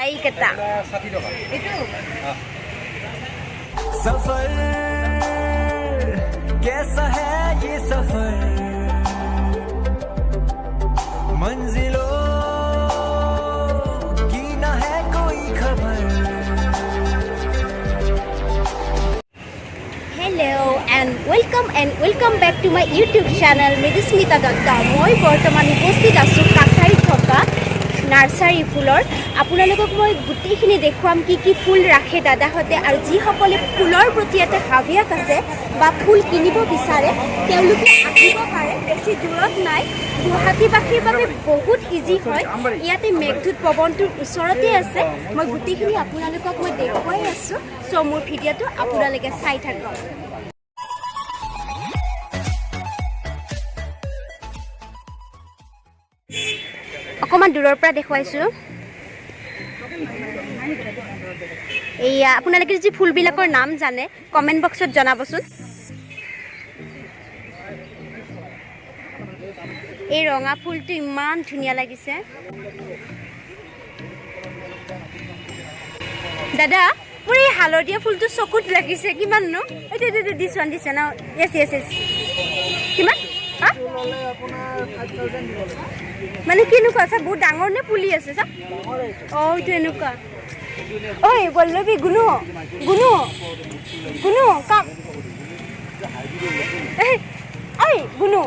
এই কেটা 60 টাকা এটু सफर कैसा है ये सफर मंजिलों की ना है कोई खबर Hello and welcome back to my YouTube channel Medismita.com মই বৰ্তমান উপস্থিত আছো কাছাৰীত থকা নাৰ্সাৰী ফুলৰ আপোনালোকক মই গুটিখিনি দেখুৱাম কি ফুল ৰাখে দাদাহঁতে আৰু যিসকলে ফুলৰ প্ৰতি এটা হাবিয়াস আছে বা ফুল কিনিব বিচাৰে তেওঁলোকে আহিব পাৰে বেছি দূৰত নাই গুৱাহাটীবাসীৰ বাবে বহুত ইজি হয় ইয়াতে মেঘদূত পৱনটোৰ ওচৰতে আছে মই গুটিখিনি আপোনালোকক মই দেখুৱাই আছো চ' মোৰ ভিডিঅ'টো আপোনালোকে চাই থাকক অকমান দূৰৰ পৰা দেখুৱাইছো এইয়া আপোনালোকে যি ফুলবিলাকৰ নাম জানে কমেণ্ট বক্সত জনাবচোন এই ৰঙা ফুলটো ইমান ধুনীয়া লাগিছে দাদা মোৰ এই হালধীয়া ফুলটো চকুত লাগিছে কিমান নো এইটো দিছে ন য়েছ কিমান মানে কেনেকুৱা আছে বহুত ডাঙৰ নে পুলি আছে চা অঁ এইটো এনেকুৱা ঐ বল্লৱী গুণু কাম ঐ গুণু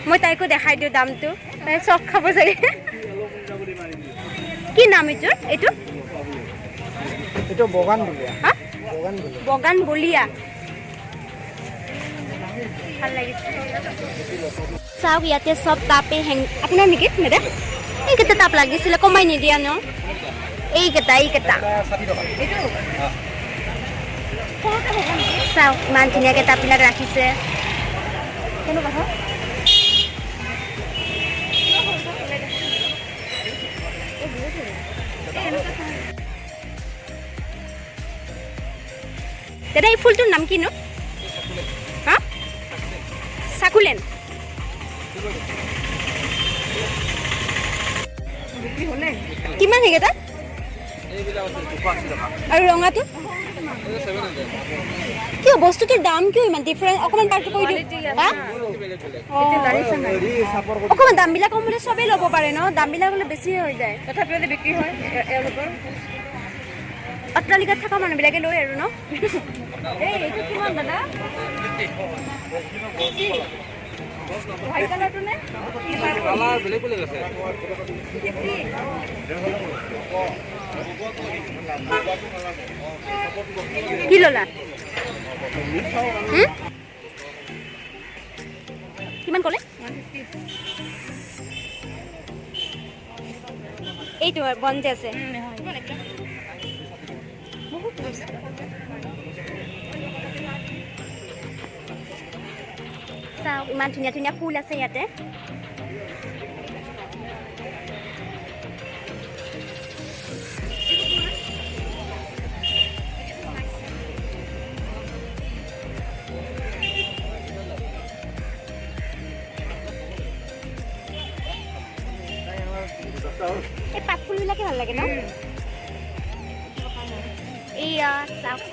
মই তাইকো দেখাই দিওঁ দামটো তাই চখ খাব চাগে কি নাম এইটো বগান বলিয়া ভাল লাগিছে চাওক ইয়াতে চব তাপে হেং আপোনাৰ নেকি মেডাম এইকেইটা তাপ লাগিছিলে কমাই নিদিয়া ন এইকেইটা 60 টাকা চাওক ইমান ধুনীয়াকৈ তাপবিলাক ৰাখিছে দাদা এই ফুলটোৰ নাম কিনো হা সাকুলেন কিমান সেইকেইটা আৰু ৰঙাটো কিয় বস্তুটোৰ দাম কিয় ইমান ডিফাৰেঞ্চ অকণমান পাৰ্টটো কৈ দিওঁ অকণমান দামবিলাক কম হ'লে চবেই ল'ব পাৰে ন দামবিলাক হ'লে বেছি হৈ যায় তথাপিও বিক্ৰী হয় এওঁলোকৰ অট্টালিকাত থকা মানুহবিলাকে লৈ আৰু ন এইটো কিমান দাদা হোৱাইট কালাৰটো নে কালাৰ বেলেগ আছে কি ল'লা কিমান ক'লে এইটো বন যে আছে চাওক ইমান ধুনীয়া ধুনীয়া ফুল আছে ইয়াতে এই পাত ফুলবিলাকে ভাল লাগে ন এইয়া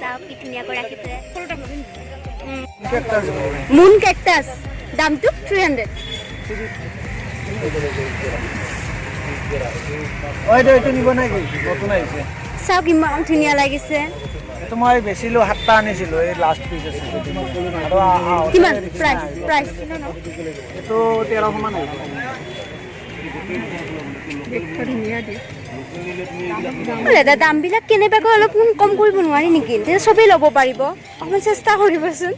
চাওক কি ধুনীয়াকৈ ৰাখিছে মুন কেকটাছ দামটো 300 এইটো নিব নেকি নতুন আহিছে চাওক ইমান ধুনীয়া লাগিছে এইটো মই বেচিলো 7টা আনিছিলো এই লাষ্ট পিস আছে কিমান প্ৰাইচ এইটো 1300 মান আহিছে দাদা দামবিলাক কেনেবাকৈ অলপ কম কৰিব নোৱাৰি নেকি তেতিয়া চবেই ল'ব পাৰিব অকণমান চেষ্টা কৰিবচোন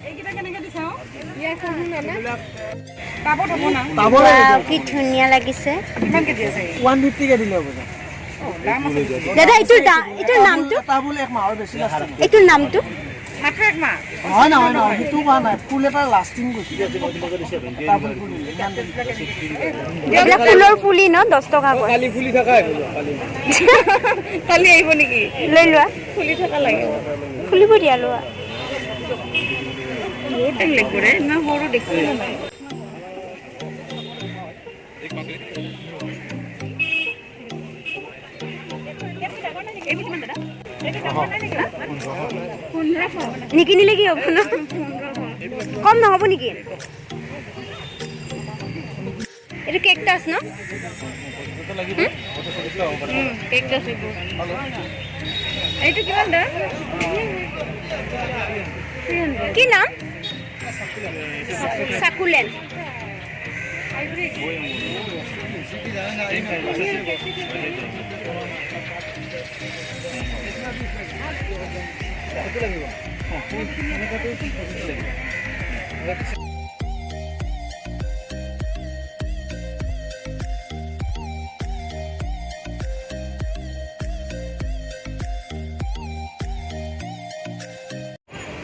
কি ধুনীয়া লাগিছে 150 কে দিলে হ'ব দাদা এইটোৰ নামটো এইটোৰ নামটো নহয় সেইটো কোৱা নাই ফুল এটা লাষ্টিং গৈছে এইবিলাক ফুলৰ পুলি ন 10 টকা কয় কালি ফুলি থকা কালি আহিব নেকি লৈ লোৱা ফুলি থকা লাগে ফুলিব দিয়া লোৱা বহুত টাইম লাগিব ৰে না বড় দেখি নাই নিকিনিলে কি হ'ব ন কম নহ'ব নেকি এইটো কেকটাছ ন কেকটাছ এইটো কিমান দাম কি নাম সাকুলেন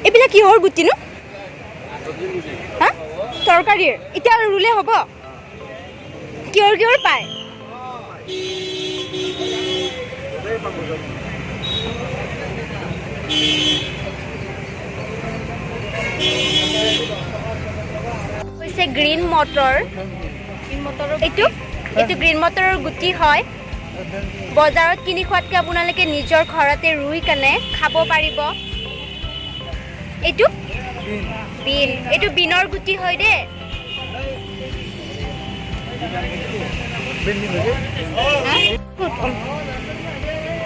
এইবিলাক কিহৰ গুটি নো হা তৰকাৰীৰ এতিয়া ৰুলে হ'ব কিহৰ কিহৰ পায় হৈছে গ্ৰীণ মটৰ এইটো গ্ৰীণ মটৰৰ গুটি হয় বজাৰত কিনি খোৱাতকৈ আপোনালোকে নিজৰ ঘৰতে ৰুই কেনে খাব পাৰিব এইটো বিন এইটো বিনৰ গুটি হয় দে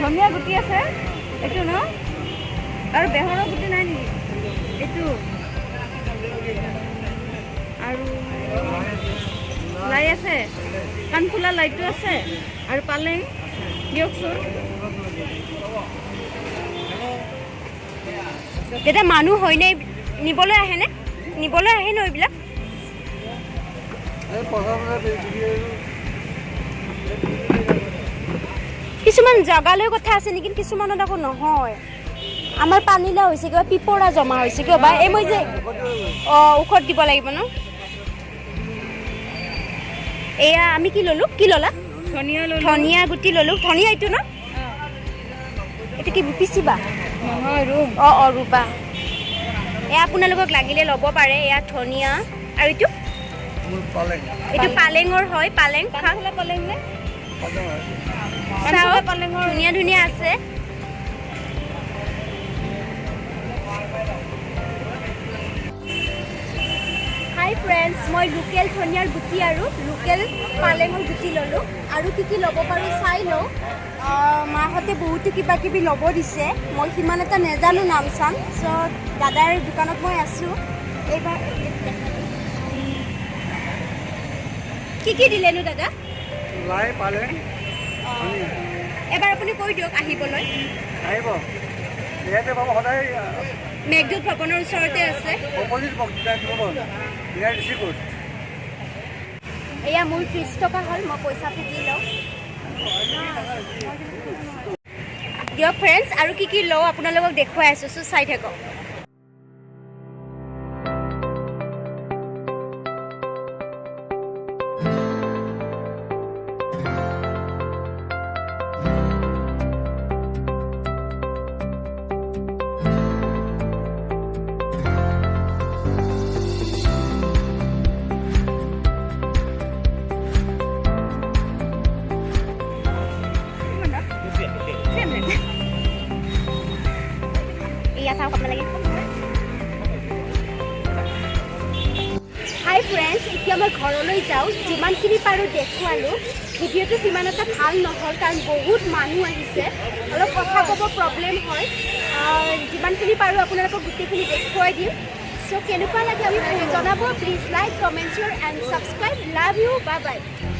ধনিয়া গুটি আছে এইটো ন আৰু বেহৰৰ গুটি নাই নেকি এইটো আৰু লাই আছে কাণফুলা লাইটো আছে আৰু পালেং দিয়কচোন তেতিয়া মানুহ হয়নে নিবলৈ আহেনে ন এইবিলাক কিছুমান জগালৈ কথা আছে নেকি কিছুমানত আকৌ নহয় আমাৰ পানীলা হৈছে কিবা পিপৰা জমা হৈছে কিয় বা এই মই যে ঔষধ দিব লাগিব ন এয়া আমি কি ল'লো কি ল'লা ধনিয়া গুটি ল'লো ধনিয়া এইটো ন এইটো কি পিচিবা ৰুবা এয়া আপোনালোকক লাগিলে ল'ব পাৰে এয়া ধনিয়া আৰু এইটো পালেঙৰ হয় পালেং ধুনীয়া ধুনীয়া আছে হাই ফ্ৰেণ্ডছ মই লোকেল ধনিয়াৰ গুটি আৰু লোকেল পালেঙৰ গুটি ল'লোঁ আৰু কি ল'ব পাৰোঁ চাই লওঁ মাহঁতে বহুতো কিবা কিবি ল'ব দিছে মই সিমান এটা নেজানো নাম চাম চ' দাদাৰ দোকানত মই আছোঁ এইবাৰ কি দিলেনো দাদা লাই পালেং এবাৰ আপুনি কৈ দিয়ক আহিবলৈ আহিব ইয়াতে পাব সদায় মেঘদূত ভৱনৰ ওচৰতে আছে অপজিট এয়া মোৰ 30 টকা হ'ল মই পইচাটো দি লওঁ দিয়ক ফ্ৰেণ্ডছ আৰু কি লওঁ আপোনালোকক দেখুৱাই আছোঁ চ' চাই থাকক হাই ফ্ৰেণ্ডছ এতিয়া মই ঘৰলৈ যাওঁ যিমানখিনি পাৰোঁ দেখুৱালোঁ ভিডিঅ'টো সিমান এটা ভাল নহয় কাৰণ বহুত মানুহ আহিছে অলপ কথা ক'ব প্ৰব্লেম হয় যিমানখিনি পাৰোঁ আপোনালোকক গোটেইখিনি দেখুৱাই দিম চ' কেনেকুৱা লাগে আমি জনাব please like comment share and subscribe love you bye bye